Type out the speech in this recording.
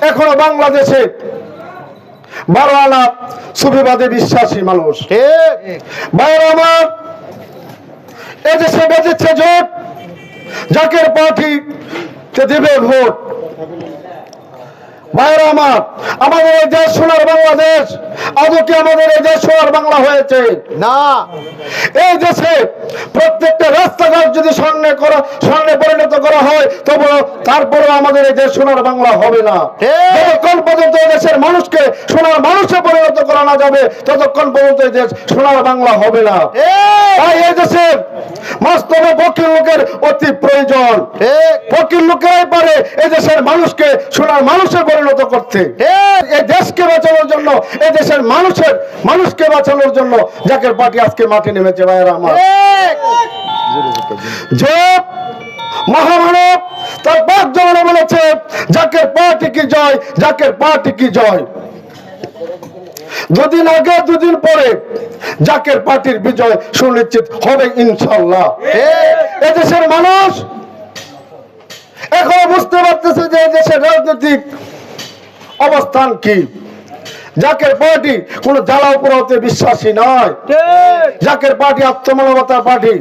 এখনো বাংলাদেশে 12 আনা সুফিবাদে বিশ্বাসী মানুষ। ভাইরা আমার, এদেশে বেঁচেছে জোট, জাকের পার্টিতে দেবে ভোট। ভাইরা আমার, আমাদের এই দেশ সোনার বাংলাদেশ, আদৌ কি আমাদের এই দেশ সোনার বাংলা হয়েছে? না। এই দেশে প্রত্যেকটা রাস্তাঘাট যদি স্বর্ণে পরিণত করা হয়, তবু তারপরে আমাদের এই দেশ সোনার বাংলা হবে না। যতক্ষণ পর্যন্ত এই দেশের মানুষকে সোনার মানুষে পরিণত করা না যাবে, ততক্ষণ পর্যন্ত এই দেশ সোনার বাংলা হবে না। তাই এই দেশের বাস্তবে ফকির লোকের অতি প্রয়োজন। ফকির লোকেরাই পারে এই দেশের মানুষকে সোনার মানুষে পরিণত করতে। এই দেশকে বাঁচানোর জন্য, এই দেশের মানুষকে বাঁচানোর জন্য জাকের পার্টি আজকে মাঠে নেমেছে। ভাইয়েরা আমার, যে মহামানব তার পাক জমানো বলেছে, জাকের পার্টি কি জয়, জাকের পার্টি কি জয়। দুদিন আগে দুদিন পরে জাকের পার্টির বিজয় সুনিশ্চিত হবে ইনশাআল্লাহ। এদেশের মানুষ এখনো বুঝতে পারতেছে যে দেশের রাজনৈতিক অবস্থান কি। জাকের পার্টি কোন জ্বালা উপর হতে বিশ্বাসী নয়। জাকের পার্টি আত্মমানবতার পার্টি।